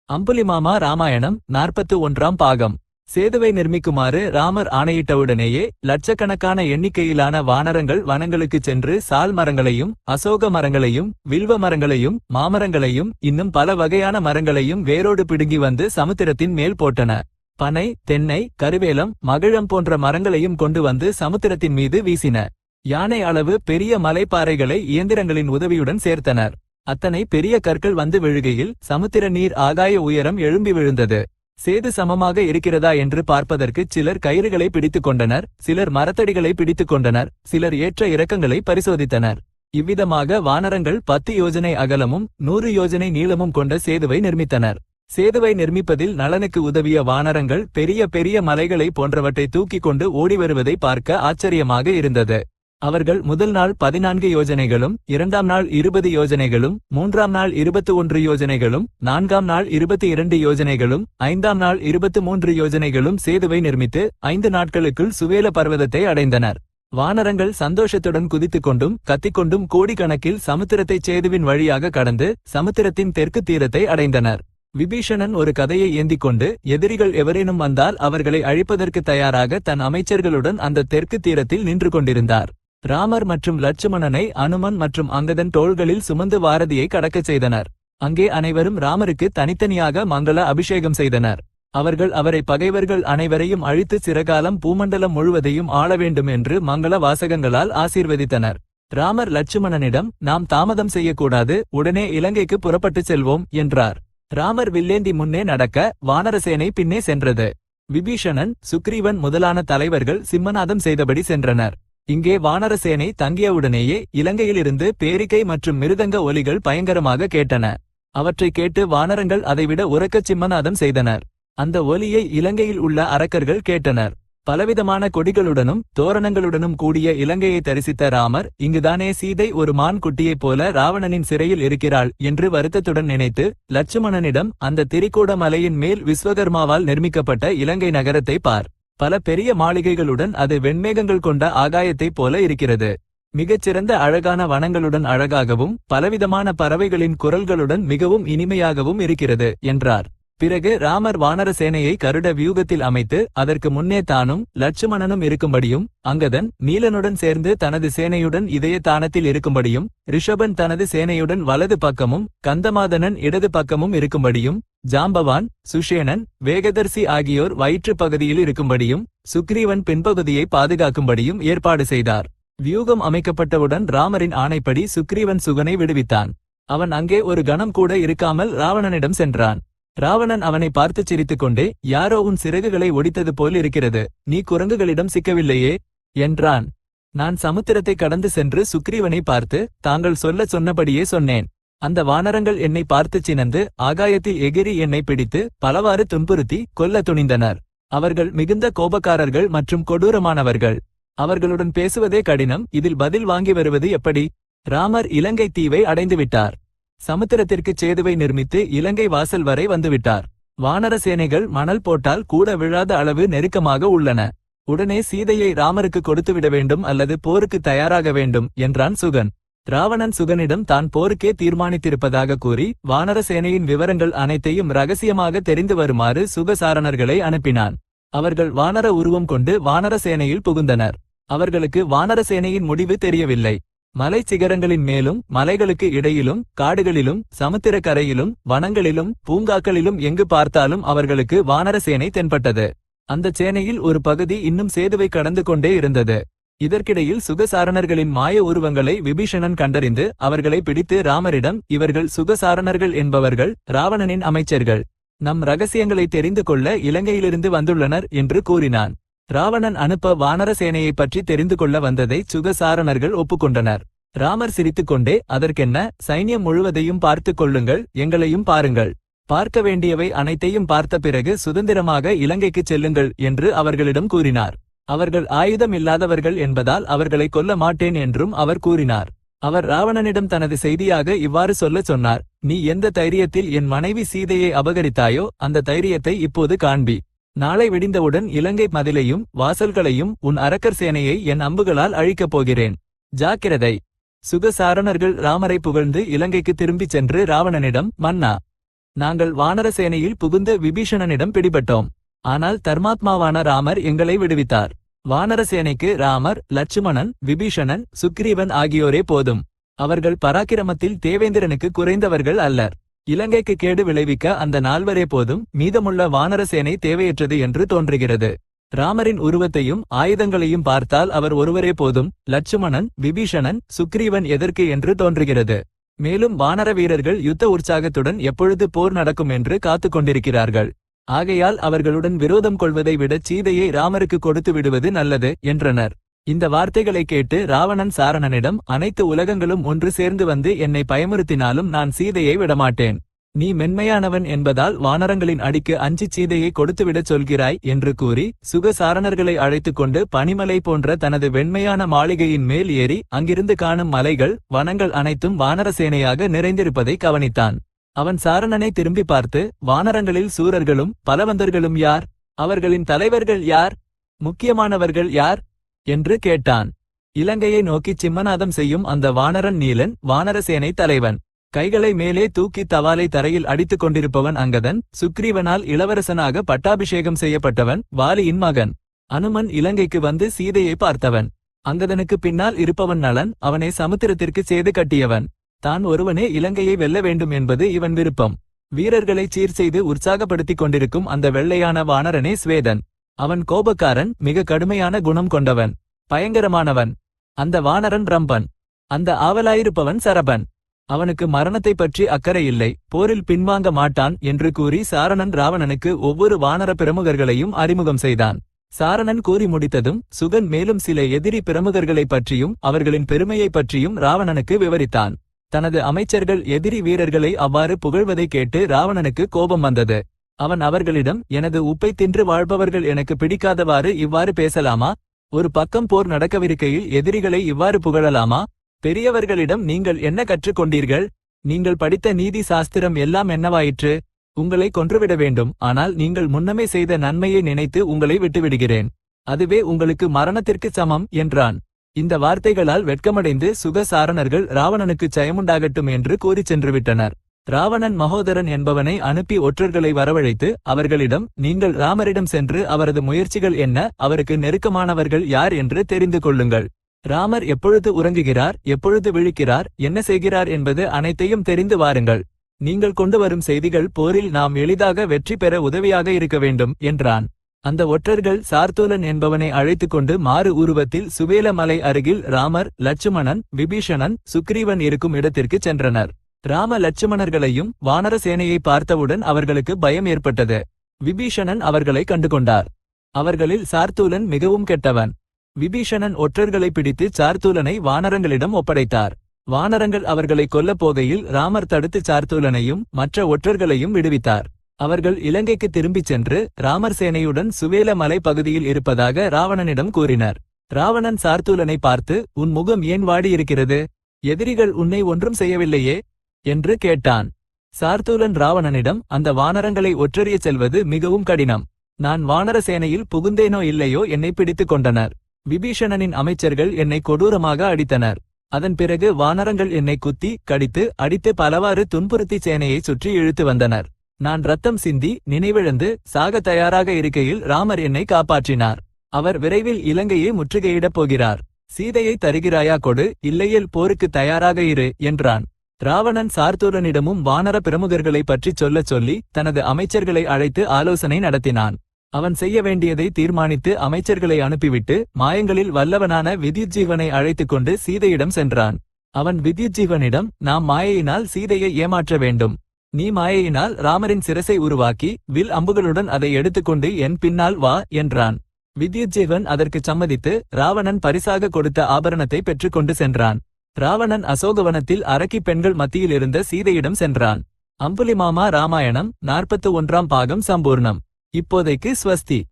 அம்புலிமாமா ராமாயணம் 41ஆம் பாகம். சேதுவை நிர்மிக்குமாறு ராமர் ஆணையிட்டவுடனேயே லட்சக்கணக்கான எண்ணிக்கையிலான வானரங்கள் வனங்களுக்குச் சென்று சால் மரங்களையும் அசோக மரங்களையும் வில்வ மரங்களையும் மாமரங்களையும் இன்னும் பல வகையான மரங்களையும் வேரோடு பிடுங்கி வந்து சமுத்திரத்தின் மேல் போட்டன. பனை, தென்னை, கருவேலம், மகிழம் போன்ற மரங்களையும் கொண்டு வந்து சமுத்திரத்தின் மீது வீசின. யானை அளவு பெரிய மலைப்பாறைகளை இயந்திரங்களின் உதவியுடன் சேர்த்தனர். அத்தனை பெரிய கற்கள் வந்து விழுகையில் சமுத்திர நீர் ஆகாய உயரம் எழும்பி விழுந்தது. சேது சமமாக இருக்கிறதா என்று பார்ப்பதற்கு சிலர் கயிறுகளை பிடித்துக் கொண்டனர், சிலர் மரத்தடிகளை பிடித்துக் கொண்டனர், சிலர் ஏற்ற இறக்கங்களை பரிசோதித்தனர். இவ்விதமாக வானரங்கள் 10 யோஜனை அகலமும் 100 யோஜனை நீளமும் கொண்ட சேதுவை நிர்மித்தனர். சேதுவை நிர்மிப்பதில் நளனுக்கு உதவிய வானரங்கள் பெரிய பெரிய மலைகளை போன்றவற்றை தூக்கிக் கொண்டு ஓடி வருவதை பார்க்க ஆச்சரியமாக இருந்தது. அவர்கள் முதல் நாள் 14 யோஜனைகளும், 2ஆம் நாள் 20 யோஜனைகளும், 3ஆம் நாள் 21 யோஜனைகளும், 4ஆம் நாள் 22 யோஜனைகளும், 5ஆம் நாள் 23 யோஜனைகளும் சேதுவை நிர்மித்து 5 நாட்களுக்குள் சுவேல பர்வதத்தை அடைந்தனர். வானரங்கள் சந்தோஷத்துடன் குதித்துக் கொண்டும் கத்திக்கொண்டும் கோடிக்கணக்கில் சமுத்திரத்தைச் சேதுவின் வழியாக கடந்து சமுத்திரத்தின் தெற்கு தீரத்தை அடைந்தனர். விபீஷணன் ஒரு கதையை ஏந்திக் கொண்டு எதிரிகள் எவரேனும் வந்தால் அவர்களை அழிப்பதற்கு தயாராக தன் அமைச்சர்களுடன் அந்த தெற்கு தீரத்தில் நின்று கொண்டிருந்தார். ராமர் மற்றும் லட்சுமணனை அனுமன் மற்றும் அங்கதன் தோள்களில் சுமந்து வாரதியை கடக்கச் செய்தனர். அங்கே அனைவரும் ராமருக்கு தனித்தனியாக மங்கள அபிஷேகம் செய்தனர். அவர்கள் அவரை பகைவர்கள் அனைவரையும் அழித்து சிறகாலம் பூமண்டலம் முழுவதையும் ஆள வேண்டும் என்று மங்கள வாசகங்களால் ஆசீர்வதித்தனர். ராமர் லட்சுமணனிடம், நாம் தாமதம் செய்யக்கூடாது, உடனே இலங்கைக்கு புறப்பட்டுச் செல்வோம் என்றார். ராமர் வில்லேந்தி முன்னே நடக்க வானரசேனை பின்னே சென்றது. விபீஷணன், சுக்ரீவன் முதலான தலைவர்கள் சிம்மநாதம் செய்தபடி சென்றனர். இங்கே வானரசேனை தங்கியவுடனேயே இலங்கையிலிருந்து பேரிக்கை மற்றும் மிருதங்க ஒலிகள் பயங்கரமாக கேட்டன. அவற்றை கேட்டு வானரங்கள் அதைவிட உரக்கச் சிம்மநாதம் செய்தனர். அந்த ஒலியை இலங்கையில் உள்ள அரக்கர்கள் கேட்டனர். பலவிதமான கொடிகளுடனும் தோரணங்களுடனும் கூடிய இலங்கையை தரிசித்த ராமர், இங்குதானே சீதை ஒரு மான் குட்டியைப் போல ராவணனின் சிறையில் இருக்கிறாள் என்று வருத்தத்துடன் நினைத்து லட்சுமணனிடம், அந்த திரிகூட மலையின் மேல் விஸ்வகர்மாவால் நிர்மிக்கப்பட்ட இலங்கை நகரத்தை பார். பல பெரிய மாளிகைகளுடன் அது வெண்மேகங்கள் கொண்ட ஆகாயத்தைப் போல இருக்கிறது. மிகச்சிறந்த அழகான வனங்களுடன் அழகாகவும் பலவிதமான பறவைகளின் குரல்களுடன் மிகவும் இனிமையாகவும் இருக்கிறது என்றார். பிறகு ராமர் வானரசேனையை கருட வியூகத்தில் அமைத்து அதற்கு முன்னே தானும் லட்சுமணனும் இருக்கும்படியும், அங்கதன் நீலனுடன் சேர்ந்து தனது சேனையுடன் இதய தானத்தில் இருக்கும்படியும், ரிஷபன் தனது சேனையுடன் வலது பக்கமும் கந்தமாதனன் இடது பக்கமும் இருக்கும்படியும், ஜாம்பவான், சுஷேனன், வேகதர்சி ஆகியோர் வயிற்று பகுதியில் இருக்கும்படியும், சுக்ரீவன் பின்பகுதியை பாதுகாக்கும்படியும் ஏற்பாடு செய்தார். வியூகம் அமைக்கப்பட்டவுடன் ராமரின் ஆணைப்படி சுக்ரீவன் சுகனை விடுவித்தான். அவன் அங்கே ஒரு கணம் கூட இருக்காமல் ராவணனிடம் சென்றான். ராவணன் அவனை பார்த்துச் சிரித்துக் கொண்டே, யாரோ உன் சிறகுகளை ஒடித்தது போல் இருக்கிறது, நீ குரங்குகளிடம் சிக்கவில்லையே என்றான். நான் சமுத்திரத்தை கடந்து சென்று சுக்ரீவனை பார்த்து தாங்கள் சொல்லச் சொன்னபடியே சொன்னேன். அந்த வானரங்கள் என்னை பார்த்துச் சினந்து ஆகாயத்தில் எகிரி என்னை பிடித்து பலவாறு துன்புறுத்தி கொல்ல துணிந்தனர். அவர்கள் மிகுந்த கோபக்காரர்கள் மற்றும் கொடூரமானவர்கள். அவர்களுடன் பேசுவதே கடினம், இதில் பதில் வாங்கி வருவது எப்படி? ராமர் இலங்கை தீவை அடைந்துவிட்டார். சமுத்திரத்திற்குச் சேதுவை நிர்மித்து இலங்கை வாசல் வரை வந்துவிட்டார். வானர சேனைகள் மணல் போட்டால் கூட விழாத அளவு நெருக்கமாக உள்ளன. உடனே சீதையை ராமருக்கு கொடுத்துவிட வேண்டும் அல்லது போருக்கு தயாராக வேண்டும் என்றான் சுகன். ராவணன் சுகனிடம் தான் போருக்கே தீர்மானித்திருப்பதாக கூறி வானர சேனையின் விவரங்கள் அனைத்தையும் ரகசியமாக தெரிந்து வருமாறு சுகசாரணர்களை அனுப்பினான். அவர்கள் வானர உருவம் கொண்டு வானர சேனையில் புகுந்தனர். அவர்களுக்கு வானர சேனையின் முடிவு தெரியவில்லை. மலை சிகரங்களின் மேலும் மலைகளுக்கு இடையிலும் காடுகளிலும் சமுத்திர கரையிலும் வனங்களிலும் பூங்காக்களிலும் எங்கு பார்த்தாலும் அவர்களுக்கு வானரசேனை தென்பட்டது. அந்த சேனையில் ஒரு பகுதி இன்னும் சேதுவை கடந்து கொண்டே இருந்தது. இதற்கிடையில் சுகசாரணர்களின் மாய உருவங்களை விபீஷணன் கண்டறிந்து அவர்களை பிடித்து ராமரிடம், இவர்கள் சுகசாரணர்கள் என்பவர்கள் ராவணனின் அமைச்சர்கள். நம் ரகசியங்களை தெரிந்து கொள்ள இலங்கையிலிருந்து வந்துள்ளனர் என்று கூறினான். ராவணன் அனுப்ப வானரசேனையை பற்றி தெரிந்து கொள்ள வந்ததை சுகசாரணர்கள் ஒப்புக்கொண்டனர். ராமர் சிரித்துக்கொண்டே, அதற்கென்ன, சைன்யம் முழுவதையும் பார்த்துக் கொள்ளுங்கள், எங்களையும் பாருங்கள். பார்க்க வேண்டியவை அனைத்தையும் பார்த்த பிறகு சுதந்திரமாக இலங்கைக்குச் செல்லுங்கள் என்று அவர்களிடம் கூறினார். அவர்கள் ஆயுதம் இல்லாதவர்கள் என்பதால் அவர்களை கொல்ல மாட்டேன் என்றும் அவர் கூறினார். அவர் ராவணனிடம் தனது செய்தியாக இவ்வாறு சொல்லச் சொன்னார், நீ எந்த தைரியத்தில் என் மனைவி சீதையை அபகரித்தாயோ அந்த தைரியத்தை இப்போது காண்பி. நாளை விடிந்தவுடன் இலங்கை மதிலையும் வாசல்களையும் உன் அரக்கர் சேனையை என் அம்புகளால் அழிக்கப் போகிறேன். ஜாக்கிரதை. சுகசாரணர்கள் ராமரை புகழ்ந்து இலங்கைக்கு திரும்பிச் சென்று ராவணனிடம், மன்னா, நாங்கள் வானரசேனையில் புகுந்த விபீஷணனிடம் பிடிபட்டோம். ஆனால் தர்மாத்மாவான ராமர் எங்களை விடுவித்தார். வானரசேனைக்கு ராமர், லட்சுமணன், விபீஷணன், சுக்ரீவன் ஆகியோரே போதும். அவர்கள் பராக்கிரமத்தில் தேவேந்திரனுக்கு குறைந்தவர்கள் அல்லர். இலங்கைக்கு கேடு விளைவிக்க அந்த நால்வரே போதும். மீதமுள்ள வானரசேனை தேவையற்றது என்று தோன்றுகிறது. ராமரின் உருவத்தையும் ஆயுதங்களையும் பார்த்தால் அவர் ஒருவரே போதும். லட்சுமணன், விபீஷணன், சுக்ரீவன் எதற்கு என்று தோன்றுகிறது. மேலும் வானர வீரர்கள் யுத்த உற்சாகத்துடன் எப்பொழுது போர் நடக்கும் என்று காத்துக் கொண்டிருக்கிறார்கள். ஆகையால் அவர்களுடன் விரோதம் கொள்வதை விட சீதையை ராமருக்கு கொடுத்து விடுவது நல்லது என்றனர். இந்த வார்த்தைகளை கேட்டு ராவணன் சாரணனிடம், அனைத்து உலகங்களும் ஒன்று சேர்ந்து வந்து என்னை பயமுறுத்தினாலும் நான் சீதையை விடமாட்டேன். நீ மென்மையானவன் என்பதால் வானரங்களின் அடிக்கு அஞ்சி சீதையை கொடுத்துவிடச் சொல்கிறாய் என்று கூறி சுகசாரணர்களை அழைத்துக் கொண்டு பனிமலை போன்ற தனது வெண்மையான மாளிகையின் மேல் ஏறி அங்கிருந்து காணும் மலைகள், வனங்கள் அனைத்தும் வானரசேனையாக நிறைந்திருப்பதை கவனித்தான். அவன் சாரணனை திரும்பி பார்த்து, வானரங்களில் சூரர்களும் பலவந்தர்களும் யார்? அவர்களின் தலைவர்கள் யார்? முக்கியமானவர்கள் யார் என்று கேட்டான். இலங்கையை நோக்கி சிம்மநாதம் செய்யும் அந்த வானரன் நீலன் வானரசேனை தலைவன். கைகளை மேலே தூக்கி தவாலை தரையில் அடித்துக் கொண்டிருப்பவன் அங்கதன். சுக்ரீவனால் இளவரசனாக பட்டாபிஷேகம் செய்யப்பட்டவன் வாலியின் மகன். அனுமன் இலங்கைக்கு வந்து சீதையை பார்த்தவன். அங்கதனுக்கு பின்னால் இருப்பவன் நலன், அவனை சமுத்திரத்திற்கு சேது கட்டியவன். தான் ஒருவனே இலங்கையை வெல்ல வேண்டும் என்பது இவன் விருப்பம். வீரர்களை சீர் செய்து உற்சாகப்படுத்திக் கொண்டிருக்கும் அந்த வெள்ளையான வானரனே ஸ்வேதன். அவன் கோபக்காரன், மிக கடுமையான குணம் கொண்டவன், பயங்கரமானவன். அந்த வானரன் ரம்பன். அந்த ஆவலாயிருப்பவன் சரபன். அவனுக்கு மரணத்தை பற்றி அக்கறை இல்லை, போரில் பின்வாங்க மாட்டான் என்று கூறி சாரணன் ராவணனுக்கு ஒவ்வொரு வானர பிரமுகர்களையும் அறிமுகம் செய்தான். சாரணன் கூறி முடித்ததும் சுகன் மேலும் சில எதிரி பிரமுகர்களைப் பற்றியும் அவர்களின் பெருமையை பற்றியும் ராவணனுக்கு விவரித்தான். தனது அமைச்சர்கள் எதிரி வீரர்களை அவ்வாறு புகழ்வதை கேட்டு ராவணனுக்கு கோபம் வந்தது. அவன் அவர்களிடம், எனது உப்பை தின்று வாழ்பவர்கள் எனக்கு பிடிக்காதவாறு இவ்வாறு பேசலாமா? ஒரு பக்கம் போர் நடக்கவிருக்கையில் எதிரிகளை இவ்வாறு புகழலாமா? பெரியவர்களிடம் நீங்கள் என்ன கற்றுக்கொண்டீர்கள்? நீங்கள் படித்த நீதி சாஸ்திரம் எல்லாம் என்னவாயிற்று? உங்களை கொன்றுவிட வேண்டும், ஆனால் நீங்கள் முன்னமே செய்த நன்மையை நினைத்து உங்களை விட்டுவிடுகிறேன். அதுவே உங்களுக்கு மரணத்திற்கு சமம் என்றான். இந்த வார்த்தைகளால் வெட்கமடைந்து சுகசாரணர்கள் ராவணனுக்கு ஜெயமுண்டாகட்டும் என்று கூறிச் சென்றுவிட்டனர். ராவணன் மகோதரன் என்பவனை அனுப்பி ஒற்றர்களை வரவழைத்து அவர்களிடம், நீங்கள் ராமரிடம் சென்று அவரது முயற்சிகள் என்ன, அவருக்கு நெருக்கமானவர்கள் யார் என்று தெரிந்து கொள்ளுங்கள். ராமர் எப்பொழுது உறங்குகிறார், எப்பொழுது விழிக்கிறார், என்ன செய்கிறார் என்பது அனைத்தையும் தெரிந்து வாருங்கள். நீங்கள் கொண்டு வரும் செய்திகள் போரில் நாம் எளிதாக வெற்றி பெற உதவியாக இருக்க வேண்டும் என்றான். அந்த ஒற்றர்கள் சார்தூலன் என்பவனை அழைத்துக் கொண்டு மாறு உருவத்தில் சுவேல மலை அருகில் ராமர், லட்சுமணன், விபீஷணன், சுக்ரீவன் இருக்கும் இடத்திற்கு சென்றனர். ராம லட்சுமணர்களையும் வானர சேனையை பார்த்தவுடன் அவர்களுக்கு பயம் ஏற்பட்டது. விபீஷணன் அவர்களை கண்டுகொண்டார். அவர்களில் சார்தூலன் மிகவும் கெட்டவன். விபீஷணன் ஒற்றர்களை பிடித்து சார்தூலனை வானரங்களிடம் ஒப்படைத்தார். வானரங்கள் அவர்களை கொல்லப் போகையில் ராமர் தடுத்து சார்தூலனையும் மற்ற ஒற்றர்களையும் விடுவித்தார். அவர்கள் இலங்கைக்கு திரும்பிச் சென்று ராமர் சேனையுடன் சுவேல மலை பகுதியில் இருப்பதாக ராவணனிடம் கூறினர். ராவணன் சார்தூலனை பார்த்து, உன் முகம் ஏன் வாடியிருக்கிறது? எதிரிகள் உன்னை ஒன்றும் செய்யவில்லையே என்று கேட்டான். சார்தூலன் ராவணனிடம், அந்த வானரங்களை ஒற்றறியச் செல்வது மிகவும் கடினம். நான் வானர சேனையில் புகுந்தேனோ இல்லையோ என்னை பிடித்துக் கொண்டனர். விபீஷணனின் அமைச்சர்கள் என்னை கொடூரமாக அடித்தனர். அதன் பிறகு வானரங்கள் என்னை குத்தி கடித்து அடித்து பலவாறு துன்புறுத்தி சேனையை சுற்றி இழுத்து வந்தனர். நான் ரத்தம் சிந்தி நினைவிழந்து சாக தயாராக இருக்கையில் ராமர் என்னை காப்பாற்றினார். அவர் விரைவில் இலங்கையை முற்றுகையிடப் போகிறார். சீதையை தருகிறாயா கொடு, இல்லையில் போருக்கு தயாராக இரு என்றான். ராவணன் சார்தூலனிடமும் வானர பிரமுகர்களை பற்றிச் சொல்லச் சொல்லி தனது அமைச்சர்களை அழைத்து ஆலோசனை நடத்தினான். அவன் செய்ய வேண்டியதை தீர்மானித்து அமைச்சர்களை அனுப்பிவிட்டு மாயங்களில் வல்லவனான வித்யுஜீவனை அழைத்துக் கொண்டு சீதையிடம் சென்றான். அவன் வித்யுஜீவனிடம், நாம் மாயையினால் சீதையை ஏமாற்ற வேண்டும். நீ மாயையினால் ராமரின் சிரசை உருவாக்கி வில் அம்புகளுடன் அதை எடுத்துக்கொண்டு என் பின்னால் வா என்றான். வித்யுஜீவன் அதற்குச் சம்மதித்து ராவணன் பரிசாக கொடுத்த ஆபரணத்தை பெற்றுக்கொண்டு சென்றான். ராவணன் அசோகவனத்தில் அரக்கி பெண்கள் மத்தியில் இருந்த சீதையிடம் சென்றான். அம்புலிமாமா ராமாயணம் 41ஆம் பாகம் சம்பூர்ணம். இப்போதைக்கு ஸ்வஸ்தி.